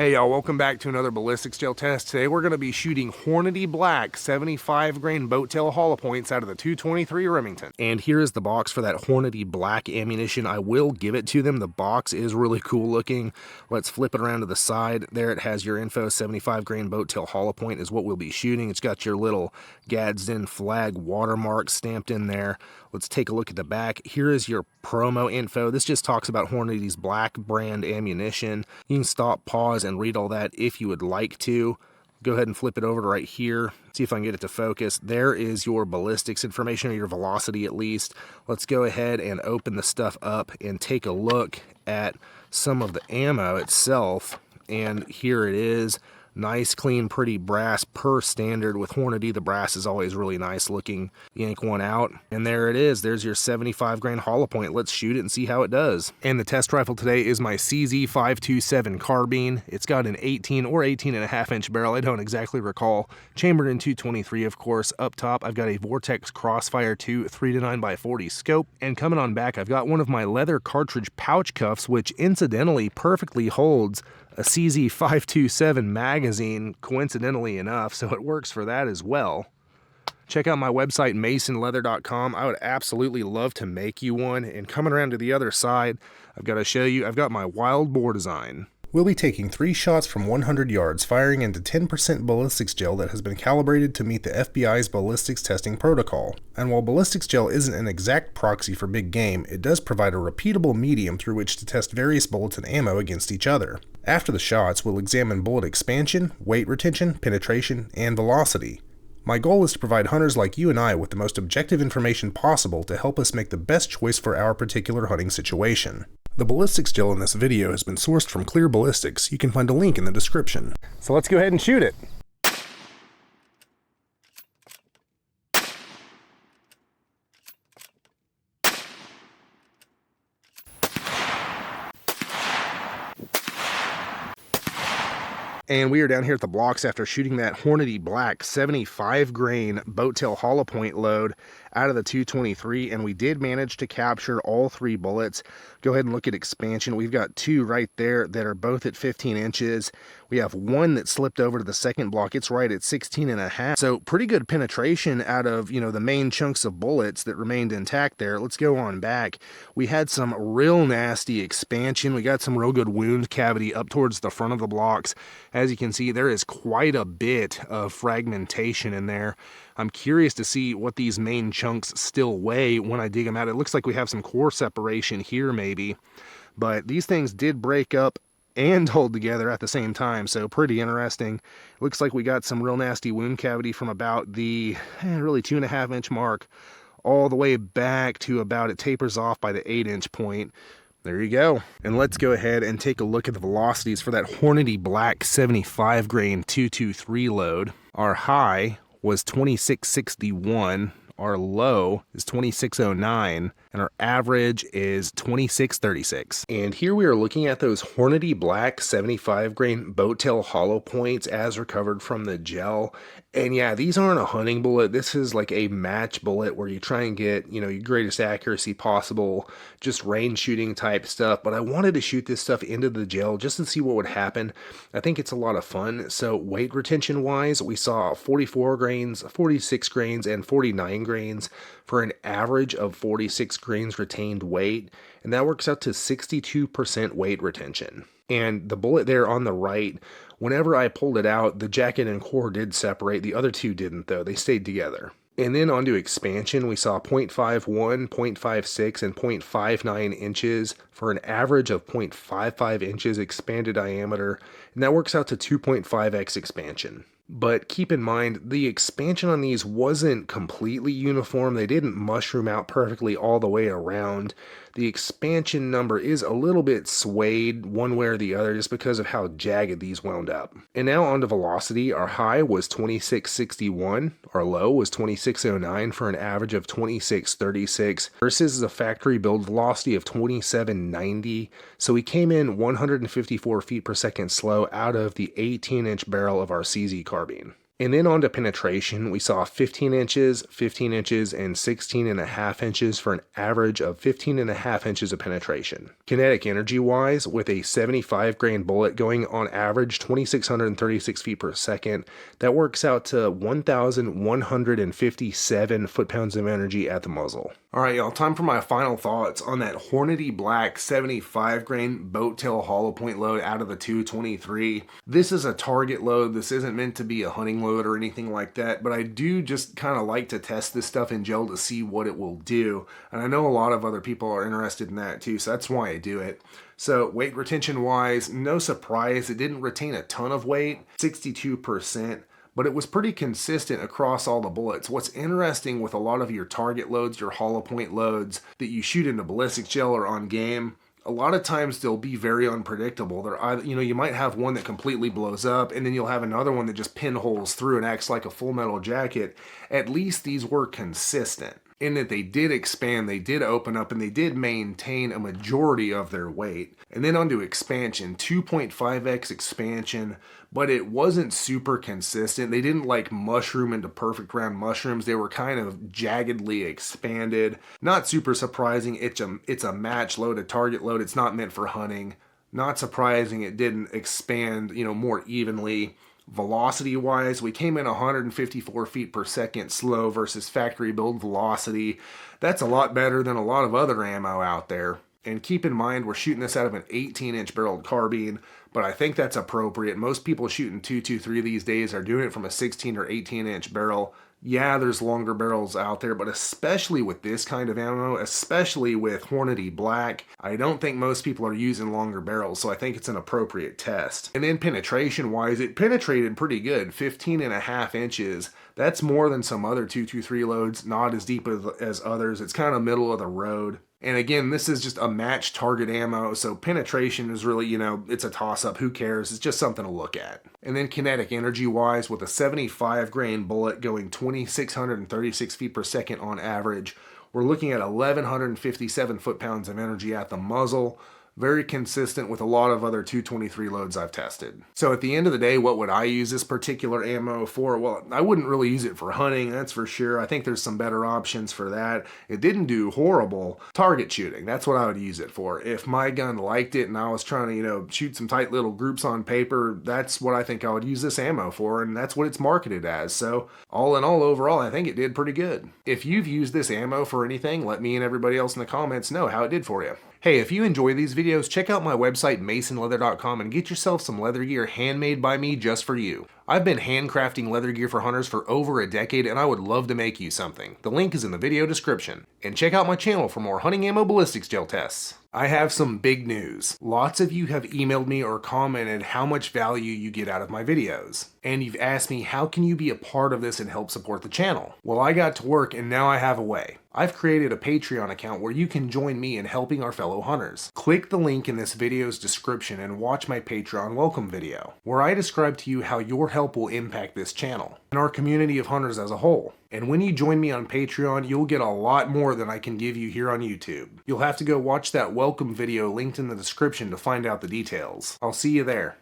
Hey y'all, welcome back to another ballistics gel test. Today we're going to be shooting Hornady Black 75 grain boat tail hollow points out of the 223 Remington. And here is the box for that Hornady Black ammunition. I will give it to them. The box is really cool looking. Let's flip it around to the side. There it has your info. 75 grain boat tail hollow point is what we'll be shooting. It's got your little Gadsden flag watermark stamped in there. Let's take a look at the back. Here is your promo info. This just talks about Hornady's Black brand ammunition. You can stop, pause, and read all that if you would like to. Go ahead and flip it over to right here. See if I can get it to focus. There is your ballistics information, or your velocity at least. Let's go ahead and open the stuff up and take a look at some of the ammo itself. And here it is. Nice, clean, pretty brass per standard. With Hornady, the brass is always really nice looking. Yank one out, and there it is. There's your 75 grain hollow point. Let's shoot it and see how it does. And the test rifle today is my CZ527 carbine. It's got an 18 or 18.5 inch barrel. I don't exactly recall. Chambered in 223, of course. Up top, I've got a Vortex Crossfire 2 3-9x40 scope. And coming on back, I've got one of my leather cartridge pouch cuffs, which incidentally perfectly holds a CZ527 magazine, coincidentally enough, so it works for that as well. Check out my website, masonleather.com. I would absolutely love to make you one. And coming around to the other side, I've got to show you, I've got my wild bore design. We'll be taking 3 shots from 100 yards, firing into 10% ballistics gel that has been calibrated to meet the FBI's ballistics testing protocol. And while ballistics gel isn't an exact proxy for big game, it does provide a repeatable medium through which to test various bullets and ammo against each other. After the shots, we'll examine bullet expansion, weight retention, penetration, and velocity. My goal is to provide hunters like you and I with the most objective information possible to help us make the best choice for our particular hunting situation. The ballistics gel in this video has been sourced from Clear Ballistics. You can find a link in the description. So let's go ahead and shoot it. And we are down here at the blocks after shooting that Hornady Black 75 grain boat tail hollow point load out of the 223, and we did manage to capture all 3 bullets. Go ahead and look at expansion. We've got 2 right there that are both at 15 inches. We have 1 that slipped over to the second block. It's right at 16.5. So pretty good penetration out of, the main chunks of bullets that remained intact there. Let's go on back. We had some real nasty expansion. We got some real good wound cavity up towards the front of the blocks. As you can see, there is quite a bit of fragmentation in there. I'm curious to see what these main chunks still weigh when I dig them out. It looks like we have some core separation here maybe, but these things did break up and hold together at the same time, so pretty interesting. Looks like we got some real nasty wound cavity from about the really 2.5 inch mark all the way back to about, it tapers off by the 8 inch point. There you go. And let's go ahead and take a look at the velocities for that Hornady Black 75 grain 223 load. Our high was 2661, our low is 2609, and our average is 2636. And here we are looking at those Hornady Black 75 grain boat tail hollow points as recovered from the gel. And yeah, these aren't a hunting bullet. This is like a match bullet where you try and get, your greatest accuracy possible, just range shooting type stuff. But I wanted to shoot this stuff into the gel just to see what would happen. I think it's a lot of fun. So weight retention wise, we saw 44 grains, 46 grains, and 49 grains for an average of 46 grains retained weight. And that works out to 62% weight retention. And the bullet there on the right, whenever I pulled it out, the jacket and core did separate. The other 2 didn't, though. They stayed together. And then onto expansion, we saw 0.51, 0.56, and 0.59 inches for an average of 0.55 inches expanded diameter. And that works out to 2.5x expansion. But keep in mind, the expansion on these wasn't completely uniform. They didn't mushroom out perfectly all the way around. The expansion number is a little bit swayed one way or the other just because of how jagged these wound up. And now on to velocity. Our high was 2661. Our low was 2609 for an average of 2636 versus the factory build velocity of 2790. So we came in 154 feet per second slow out of the 18 inch barrel of our CZ carbine. And then on to penetration, we saw 15 inches, 15 inches, and 16.5 inches for an average of 15.5 inches of penetration. Kinetic energy wise, with a 75 grain bullet going on average 2,636 feet per second, that works out to 1,157 foot-pounds of energy at the muzzle. Alright y'all, time for my final thoughts on that Hornady Black 75 grain boat tail hollow point load out of the 223. This is a target load. This isn't meant to be a hunting load or anything like that, but I do just kind of like to test this stuff in gel to see what it will do. And I know a lot of other people are interested in that too, so that's why I do it. So weight retention wise, no surprise, it didn't retain a ton of weight, 62%. But it was pretty consistent across all the bullets. What's interesting with a lot of your target loads, your hollow point loads that you shoot into ballistics gel or on game, a lot of times they'll be very unpredictable. They're either, you might have one that completely blows up, and then you'll have another one that just pinholes through and acts like a full metal jacket. At least these were consistent in that they did expand, they did open up, and they did maintain a majority of their weight. And then onto expansion, 2.5x expansion, but it wasn't super consistent. They didn't like mushroom into perfect round mushrooms. They were kind of jaggedly expanded. Not super surprising. It's a match load, a target load. It's not meant for hunting. Not surprising it didn't expand, more evenly. Velocity wise, we came in 154 feet per second slow versus factory build velocity. That's a lot better than a lot of other ammo out there. And keep in mind, we're shooting this out of an 18-inch barreled carbine, but I think that's appropriate. Most people shooting 223 these days are doing it from a 16 or 18-inch barrel. Yeah, there's longer barrels out there, but especially with this kind of ammo, especially with Hornady Black, I don't think most people are using longer barrels, so I think it's an appropriate test. And then penetration-wise, it penetrated pretty good, 15.5 inches. That's more than some other 223 loads, not as deep as others. It's kind of middle of the road. And again, this is just a match target ammo, so penetration is really, it's a toss-up. Who cares? It's just something to look at. And then kinetic energy-wise, with a 75 grain bullet going 2,636 feet per second on average, we're looking at 1,157 foot-pounds of energy at the muzzle. Very consistent with a lot of other 223 loads I've tested. So at the end of the day, what would I use this particular ammo for? Well, I wouldn't really use it for hunting, that's for sure. I think there's some better options for that. It didn't do horrible. Target shooting, that's what I would use it for. If my gun liked it and I was trying to, shoot some tight little groups on paper, that's what I think I would use this ammo for, and that's what it's marketed as. So all in all, overall, I think it did pretty good. If you've used this ammo for anything, let me and everybody else in the comments know how it did for you. Hey, if you enjoy these videos, check out my website, masonleather.com, and get yourself some leather gear handmade by me just for you. I've been handcrafting leather gear for hunters for over a decade, and I would love to make you something. The link is in the video description. And check out my channel for more hunting ammo ballistics gel tests. I have some big news. Lots of you have emailed me or commented how much value you get out of my videos. And you've asked me, how can you be a part of this and help support the channel? Well, I got to work and now I have a way. I've created a Patreon account where you can join me in helping our fellow hunters. Click the link in this video's description and watch my Patreon welcome video, where I describe to you how your help will impact this channel and our community of hunters as a whole. And when you join me on Patreon, you'll get a lot more than I can give you here on YouTube. You'll have to go watch that welcome video linked in the description to find out the details. I'll see you there.